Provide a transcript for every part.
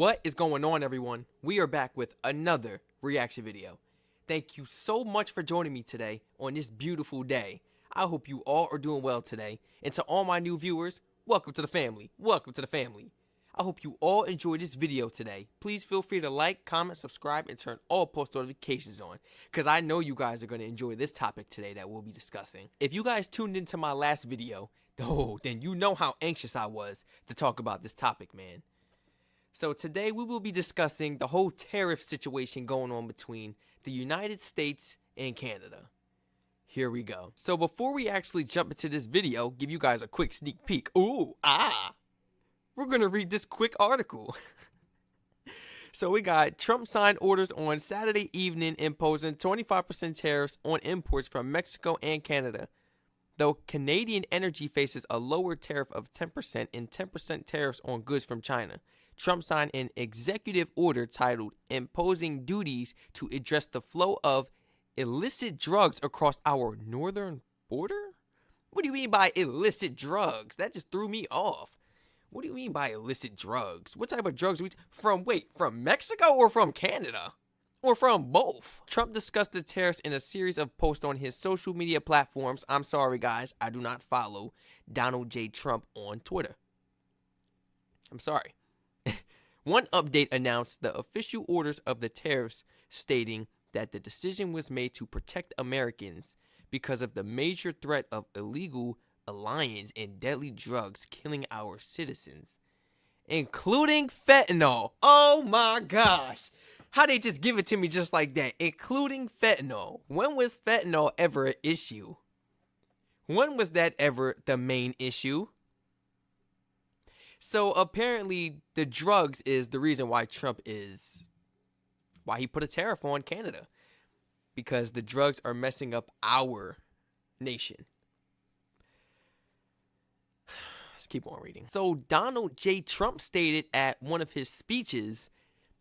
What is going on, everyone? We are back with another reaction video. Thank you so much for joining me today on this beautiful day. I hope you all are doing well today. And to all my new viewers, welcome to the family. Welcome to the family. I hope you all enjoyed this video today. Please feel free to like, comment, subscribe, and turn all post notifications on, because I know you guys are going to enjoy this topic today that we'll be discussing. If you guys tuned into my last video, then you know how anxious I was to talk about this topic, man. So today we will be discussing the whole tariff situation going on between the United States and Canada. Here we go. So before we actually jump into this video, give you guys a quick sneak peek. We're going to read this quick article. So we got Trump signed orders on Saturday evening imposing 25% tariffs on imports from Mexico and Canada. Though Canadian energy faces a lower tariff of 10% and 10% tariffs on goods from China, Trump signed an executive order titled Imposing Duties to Address the Flow of Illicit Drugs Across Our Northern Border? What do you mean by illicit drugs? That just threw me off. What do you mean by illicit drugs? What type of drugs are we from Mexico or from Canada? Or from both? Trump discussed the tariffs in a series of posts on his social media platforms. I'm sorry, guys, I do not follow Donald J. Trump on Twitter. I'm sorry. One update announced the official orders of the tariffs, stating that the decision was made to protect Americans because of the major threat of illegal aliens and deadly drugs killing our citizens, including fentanyl. Oh my gosh. How they just give it to me just like that? Including fentanyl. When was fentanyl ever an issue? When was that ever the main issue? So apparently the drugs is the reason why why he put a tariff on Canada. Because the drugs are messing up our nation. Let's keep on reading. So Donald J. Trump stated at one of his speeches,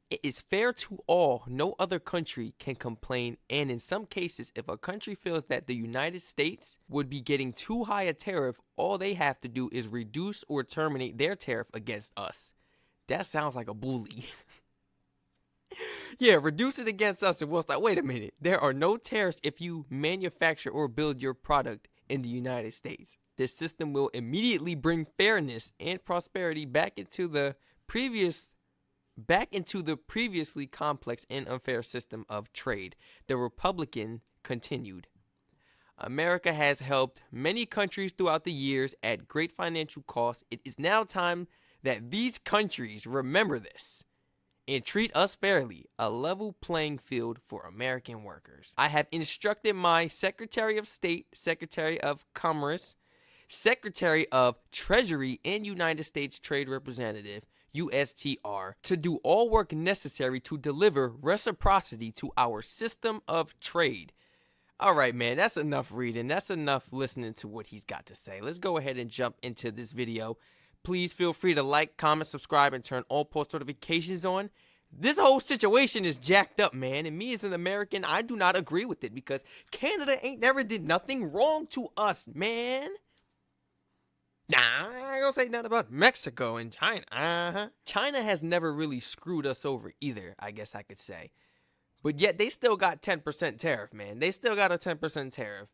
"It is fair to all. No other country can complain. And in some cases, if a country feels that the United States would be getting too high a tariff, all they have to do is reduce or terminate their tariff against us." That sounds like a bully. Yeah, reduce it against us and we'll start. Wait a minute. There are no tariffs if you manufacture or build your product in the United States. This system will immediately bring fairness and prosperity back into the previously complex and unfair system of trade. The Republican continued. America has helped many countries throughout the years at great financial cost. It is now time that these countries remember this and treat us fairly, a level playing field for American workers. I have instructed my Secretary of State, Secretary of Commerce, Secretary of Treasury, and United States Trade Representative, USTR, to do all work necessary to deliver reciprocity to our system of trade. All right, man, that's enough reading. That's enough listening to what he's got to say. Let's go ahead and jump into this video. Please feel free to like, comment, subscribe, and turn all post notifications on. This whole situation is jacked up, man, and me as an American, I do not agree with it because Canada ain't never did nothing wrong to us, man. Nah, I ain't gonna say nothing about Mexico and China. China has never really screwed us over either, I guess I could say. But yet they still got 10% tariff, man. They still got a 10% tariff.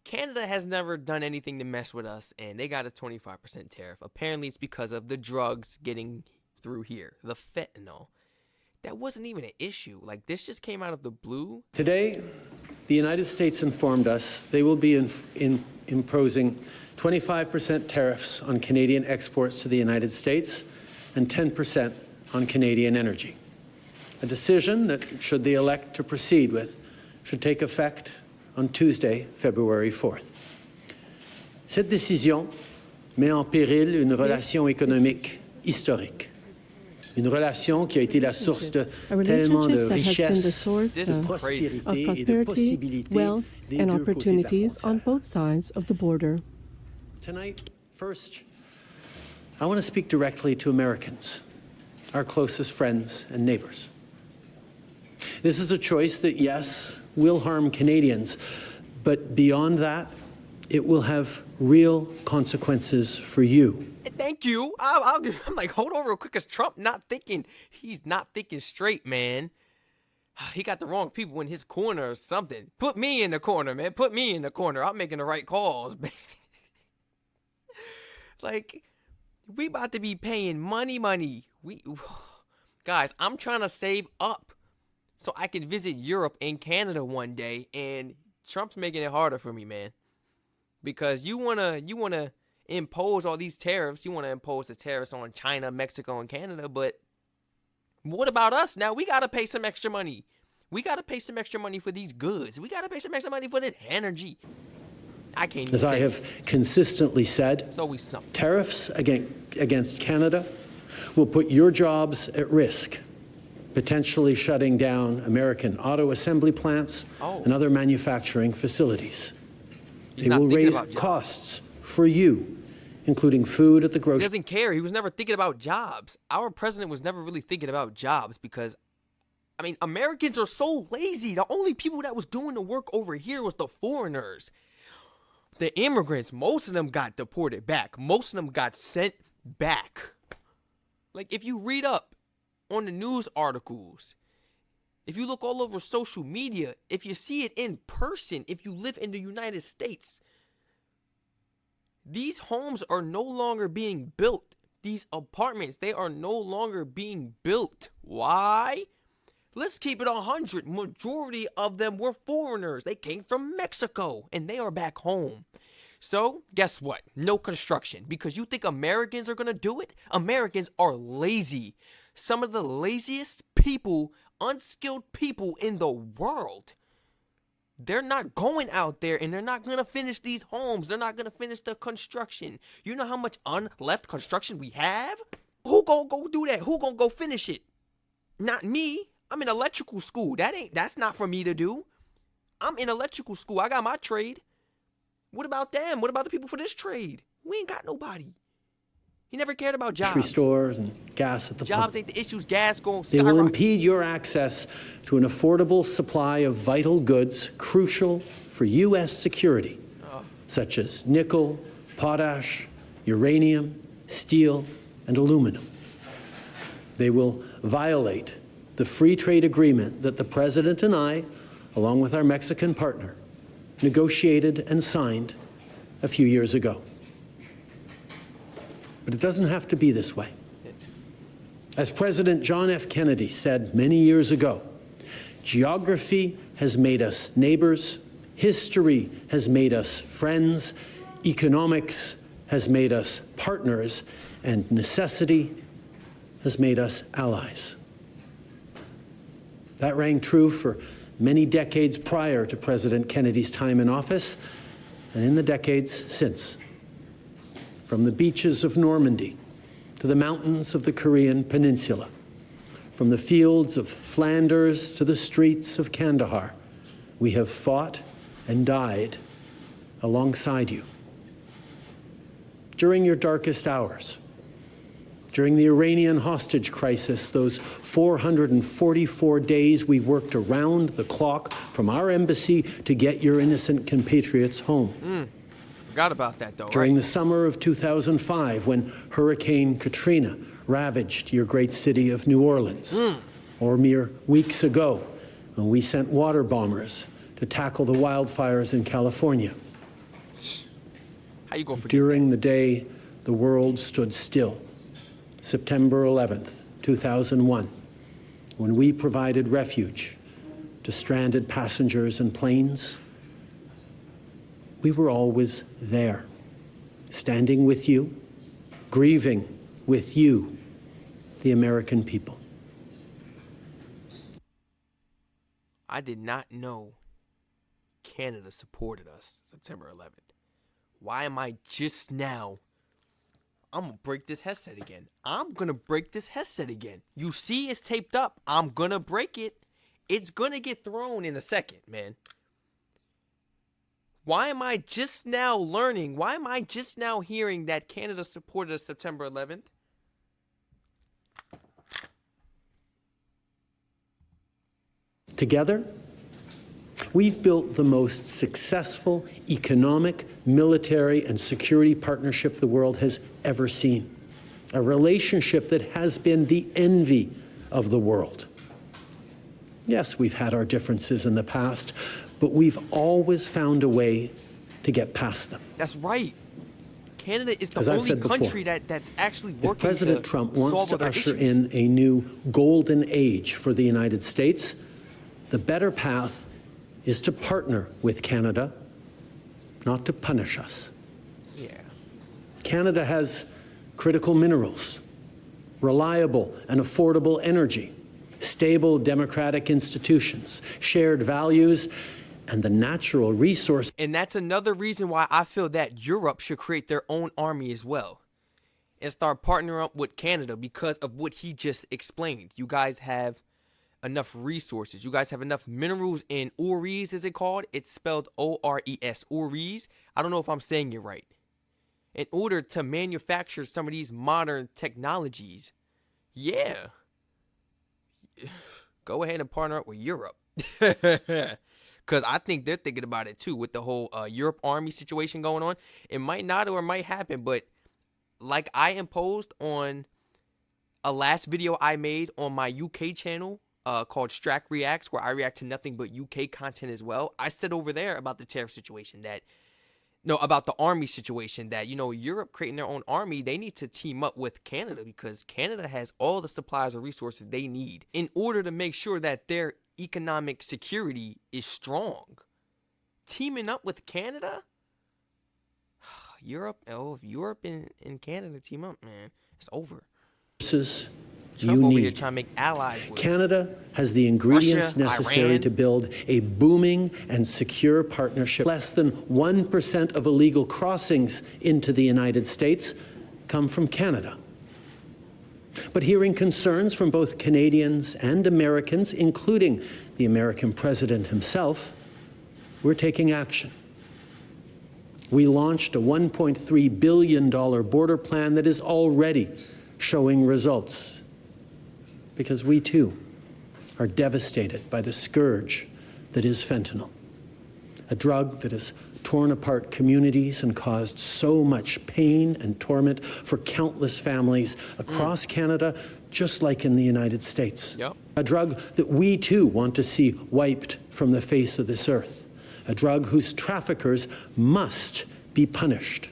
Canada has never done anything to mess with us, and they got a 25% tariff. Apparently it's because of the drugs getting through here, the fentanyl. That wasn't even an issue. Like, this just came out of the blue. Today, the United States informed us they will be imposing 25% tariffs on Canadian exports to the United States and 10% on Canadian energy. A decision that, should they elect to proceed with, should take effect on Tuesday, February 4th. Cette décision met en péril une relation économique historique. Une relation qui a été la source de tellement de richesses, de prospérité et de possibilités, wealth, and opportunities on both sides of the border. Tonight, first, I want to speak directly to Americans, our closest friends and neighbors. This is a choice that, yes, will harm Canadians, but beyond that, it will have real consequences for you. Thank you. I'm like, hold on real quick, cause Trump he's not thinking straight, man. He got the wrong people in his corner or something. Put me in the corner, man. Put me in the corner. I'm making the right calls, man. Like, we about to be paying money. Guys, I'm trying to save up so I can visit Europe and Canada one day, and Trump's making it harder for me, man. Because you wanna impose all these tariffs. You wanna impose the tariffs on China, Mexico, and Canada, but what about us now? We gotta pay some extra money. We gotta pay some extra money for these goods. We gotta pay some extra money for this energy. I can't even As I have consistently said, it's always something. tariffs against Canada will put your jobs at risk, potentially shutting down American auto assembly plants and other manufacturing facilities. They will raise costs for you, including food at the He grocery. doesn't care. He was never thinking about jobs. Our president was never really thinking about jobs because, I mean, Americans are so lazy. The only people that was doing the work over here was the foreigners. The immigrants, most of them got deported back. Most of them got sent back. Like, if you read up on the news articles, if you look all over social media, if you see it in person, if you live in the United States, these homes are no longer being built. These apartments, they are no longer being built. Why? Let's keep it 100. Majority of them were foreigners. They came from Mexico, and they are back home. So, guess what? No construction. Because you think Americans are going to do it? Americans are lazy. Some of the laziest people, unskilled people in the world. They're not going out there and they're not going to finish these homes. They're not going to finish the construction. You know how much unleft construction we have? Who gonna go do that? Who gonna go finish it? Not me. I'm in electrical school. That's not for me to do. I'm in electrical school. I got my trade. What about them? What about the people for this trade? We ain't got nobody. He never cared about jobs. Stores and gas at the pump. Jobs ain't the issues. Gas going They skyrocket. will impede your access to an affordable supply of vital goods crucial for U.S. security, such as nickel, potash, uranium, steel, and aluminum. They will violate the free trade agreement that the President and I, along with our Mexican partner, negotiated and signed a few years ago. But it doesn't have to be this way. As President John F. Kennedy said many years ago, geography has made us neighbors, history has made us friends, economics has made us partners, and necessity has made us allies. That rang true for many decades prior to President Kennedy's time in office and in the decades since. From the beaches of Normandy to the mountains of the Korean Peninsula, from the fields of Flanders to the streets of Kandahar, we have fought and died alongside you. During your darkest hours, during the Iranian hostage crisis, those 444 days we worked around the clock from our embassy to get your innocent compatriots home. Forgot about that, though, During right? the summer of 2005, when Hurricane Katrina ravaged your great city of New Orleans, or mere weeks ago, when we sent water bombers to tackle the wildfires in California. How you gonna forget During the day the world stood still, September 11th, 2001, when we provided refuge to stranded passengers and planes. We were always there, standing with you, grieving with you, the American people. I did not know Canada supported us September 11th. Why am I just now? I'm gonna break this headset again. You see it's taped up. I'm gonna break it. It's gonna get thrown in a second, man. Why am I just now learning? Why am I just now hearing that Canada supported us September 11th? Together, We've built the most successful economic, military, and security partnership the world has ever seen. A relationship that has been the envy of the world. Yes, we've had our differences in the past, but we've always found a way to get past them. That's right. Canada is the As I've only said before, country that's actually working if President to Trump wants solve to other usher issues. in a new golden age for the United States, the better path is to partner with Canada, not to punish us. Yeah. Canada has critical minerals, reliable and affordable energy, stable democratic institutions, shared values, and the natural resource. And that's another reason why I feel that Europe should create their own army as well and start partnering up with Canada because of what he just explained. You guys have enough resources. You guys have enough minerals in ores, is it called? It's spelled O-R-E-S, ores. I don't know if I'm saying it right. In order to manufacture some of these modern technologies, yeah, go ahead and partner up with Europe. Because I think they're thinking about it too with the whole Europe army situation going on. It might not or it might happen, but like I imposed on a last video I made on my UK channel called Strac Reacts, where I react to nothing but UK content as well. I said over there about the tariff situation about the army situation that, Europe creating their own army, they need to team up with Canada because Canada has all the supplies or resources they need in order to make sure that their economic security is strong. Teaming up with Canada? Europe and Canada team up, man, it's over. Trump over here trying to make allies with Canada has the ingredients Russia, necessary Iran. to build a booming and secure partnership. Less than 1% of illegal crossings into the United States come from Canada. But hearing concerns from both Canadians and Americans, including the American president himself, we're taking action. We launched a $1.3 billion border plan that is already showing results, because we too are devastated by the scourge that is fentanyl, a drug that has torn apart communities and caused so much pain and torment for countless families across Canada, just like in the United States. Yep. A drug that we too want to see wiped from the face of this earth, a drug whose traffickers must be punished.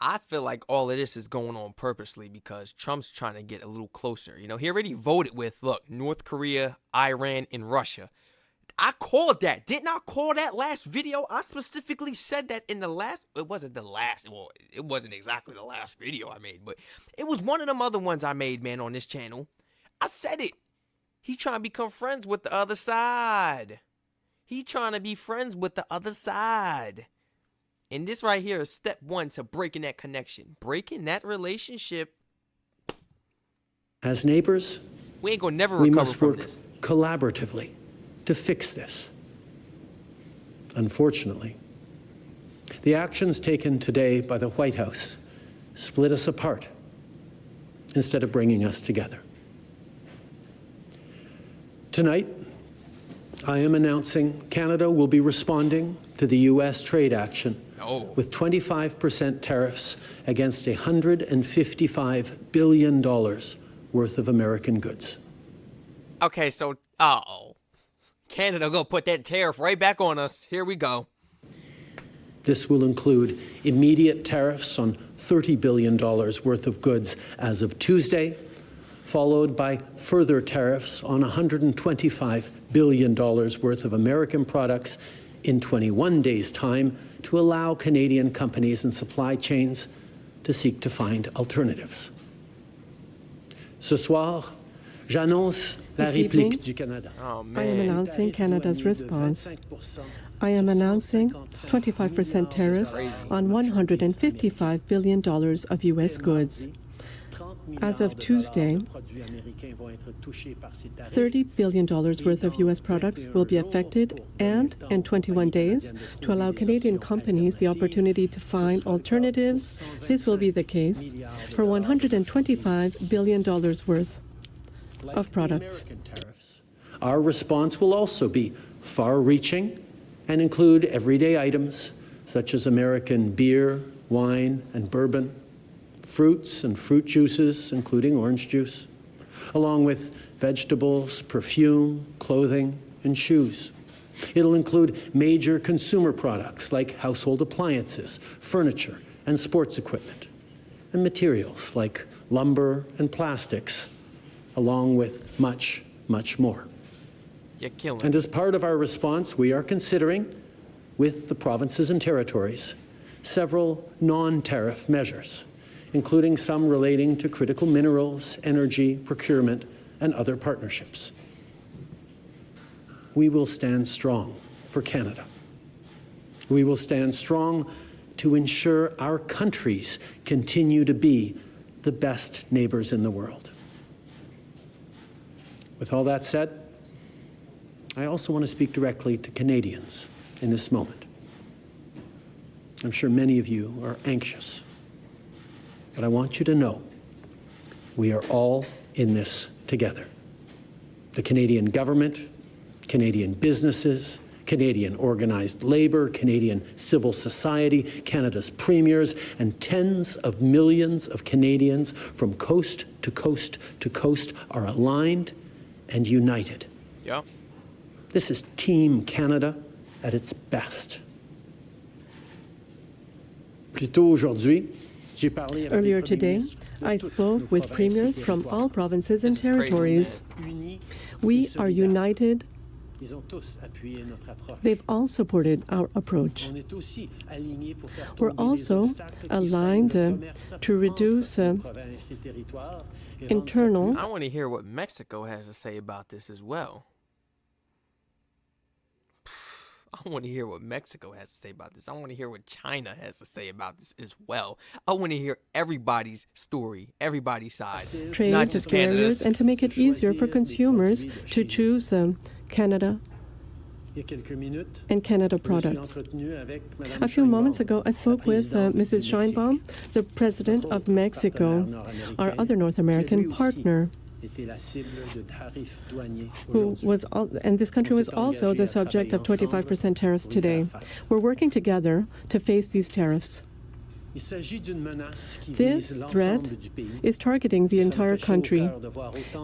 I feel like all of this is going on purposely because Trump's trying to get a little closer. He already voted with, North Korea, Iran, and Russia. I called that. Didn't I call that last video? I specifically said that in the last, it wasn't exactly the last video I made, but it was one of them other ones I made, man, on this channel. I said it. He trying to become friends with the other side. He trying to be friends with the other side. And this right here is step one to breaking that connection, breaking that relationship. As neighbors, We ain't gonna never we recover must from work this. collaboratively to fix this. Unfortunately, the actions taken today by the White House split us apart instead of bringing us together. Tonight, I am announcing Canada will be responding to the US trade action with 25% tariffs against $155 billion worth of American goods. Okay, so, Canada gonna put that tariff right back on us. Here we go. This will include immediate tariffs on $30 billion worth of goods as of Tuesday, followed by further tariffs on $125 billion worth of American products in 21 days' time to allow Canadian companies and supply chains to seek to find alternatives. Ce soir, j'annonce la This evening, réplique du Canada. Oh, I am man. announcing Canada's response. I am announcing 25% tariffs on $155 billion of U.S. goods. As of Tuesday, $30 billion worth of U.S. products will be affected, and in 21 days, to allow Canadian companies the opportunity to find alternatives, this will be the case for $125 billion worth of products. Our response will also be far-reaching, and include everyday items such as American beer, wine, and bourbon, fruits and fruit juices, including orange juice, along with vegetables, perfume, clothing, and shoes. It'll include major consumer products like household appliances, furniture, and sports equipment, and materials like lumber and plastics, along with much, much more. You're killing And me. as part of our response, we are considering, with the provinces and territories, several non-tariff measures, including some relating to critical minerals, energy, procurement, and other partnerships. We will stand strong for Canada. We will stand strong to ensure our countries continue to be the best neighbors in the world. With all that said, I also want to speak directly to Canadians in this moment. I'm sure many of you are anxious, but I want you to know we are all in this together. The Canadian government, Canadian businesses, Canadian organized labor, Canadian civil society, Canada's premiers, and tens of millions of Canadians from coast to coast to coast are aligned and united. Yeah. This is Team Canada at its best. Earlier today, I spoke with premiers from all provinces and This is crazy, territories. We are united. They've all supported our approach. We're also aligned to reduce internal I want to hear what Mexico has to say about this as well. I want to hear what Mexico has to say about this. I want to hear what China has to say about this as well. I want to hear everybody's story, everybody's side, trade not just barriers Canada's. and to make it easier for consumers to choose Canada and Canada products. A few moments ago, I spoke with Mrs. Scheinbaum, the President of Mexico, our other North American partner, and this country was also the subject of 25% tariffs today. We're working together to face these tariffs. This threat is targeting the entire country,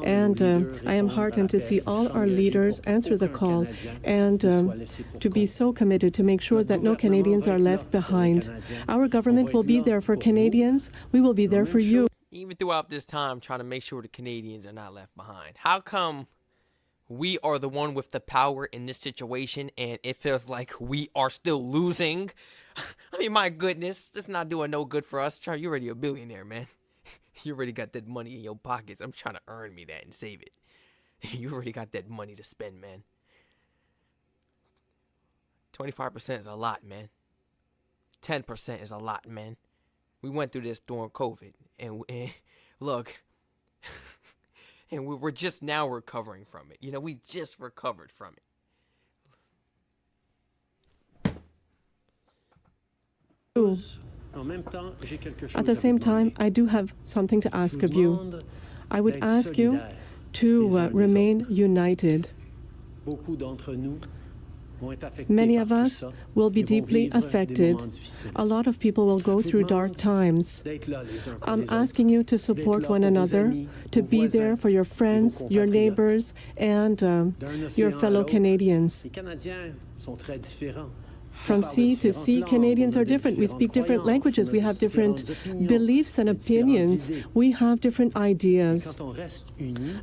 and I am heartened to see all our leaders answer the call and to be so committed to make sure that no Canadians are left behind. Our government will be there for Canadians. We will be there for you. Even throughout this time, trying to make sure the Canadians are not left behind. How come we are the one with the power in this situation and it feels like we are still losing? I mean, my goodness, that's not doing no good for us. Charlie, you're already a billionaire, man. You already got that money in your pockets. I'm trying to earn me that and save it. You already got that money to spend, man. 25% is a lot, man. 10% is a lot, man. We went through this during COVID, and look, and we're just now recovering from it. You know, we just recovered from it. At the same time, I do have something to ask of you. I would ask you to remain united. Many of us will be deeply affected. A lot of people will go through dark times. I'm asking you to support one another, to be there for your friends, your neighbors, and your fellow Canadians. From sea to sea, Canadians are different. We speak different languages. We have different beliefs and opinions. We have different ideas.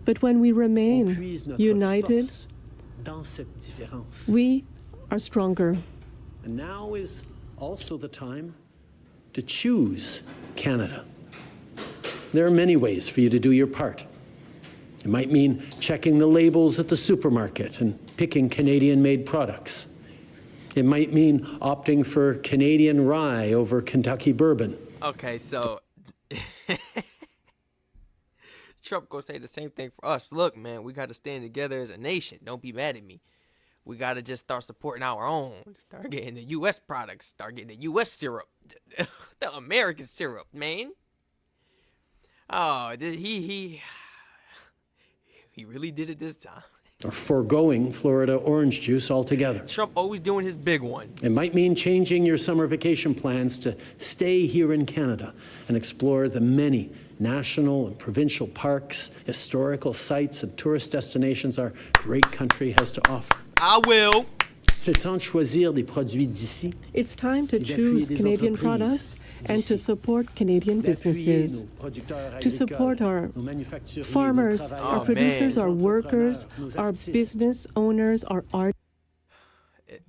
But when we remain united, we are stronger. And now is also the time to choose Canada. There are many ways for you to do your part. It might mean checking the labels at the supermarket and picking Canadian-made products. It might mean opting for Canadian rye over Kentucky bourbon. Okay, so Trump gonna say the same thing for us. Look, man, we got to stand together as a nation. Don't be mad at me. We got to just start supporting our own. Start getting the U.S. products. Start getting the U.S. syrup. The American syrup, man. Oh, he really did it this time. or foregoing Florida orange juice altogether. Trump always doing his big one. It might mean changing your summer vacation plans to stay here in Canada and explore the many national and provincial parks, historical sites, and tourist destinations our great country has to offer. I will. C'est temps de choisir des produits d'ici. It's time to choose Canadian products and to support Canadian businesses, to support our farmers, our producers, our workers, our business owners, our artists.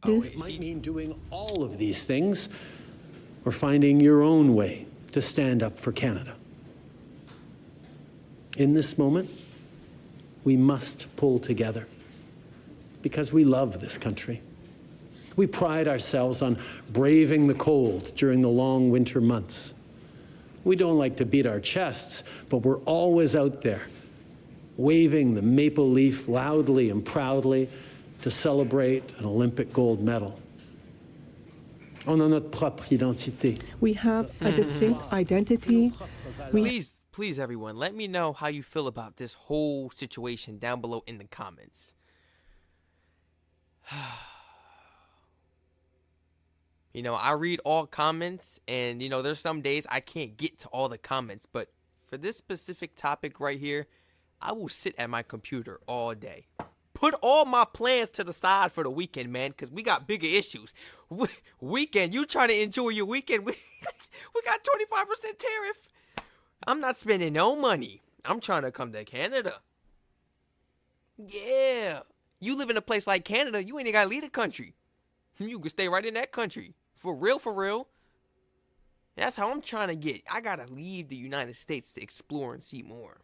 It might mean doing all of these things or finding your own way to stand up for Canada. In this moment, we must pull together because we love this country. We pride ourselves on braving the cold during the long winter months. We don't like to beat our chests, but we're always out there, waving the maple leaf loudly and proudly to celebrate an Olympic gold medal. On a notre propre identité. We have a distinct identity. Please, everyone, let me know how you feel about this whole situation down below in the comments. You know, I read all comments, and, you know, there's some days I can't get to all the comments, but for this specific topic right here, I will sit at my computer all day. Put all my plans to the side for the weekend, man, because we got bigger issues. Weekend, you trying to enjoy your weekend? We got 25% tariff. I'm not spending no money. I'm trying to come to Canada. Yeah. You live in a place like Canada, you ain't got to leave the country. You can stay right in that country. For real, for real. That's how I'm trying to get. I got to leave the United States to explore and see more.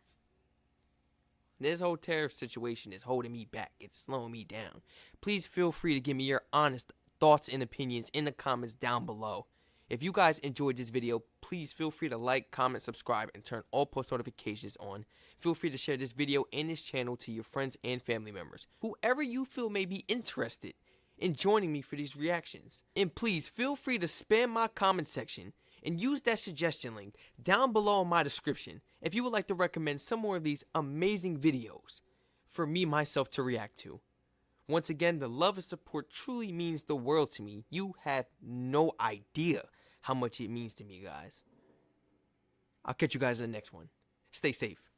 This whole tariff situation is holding me back. It's slowing me down. Please feel free to give me your honest thoughts and opinions in the comments down below. If you guys enjoyed this video, please feel free to like, comment, subscribe, and turn all post notifications on. Feel free to share this video and this channel to your friends and family members, whoever you feel may be interested in joining me for these reactions. And please feel free to spam my comment section and use that suggestion link down below in my description if you would like to recommend some more of these amazing videos for me myself to react to. Once again, the love and support truly means the world to me. You have no idea how much it means to me, guys. I'll catch you guys in the next one. Stay safe.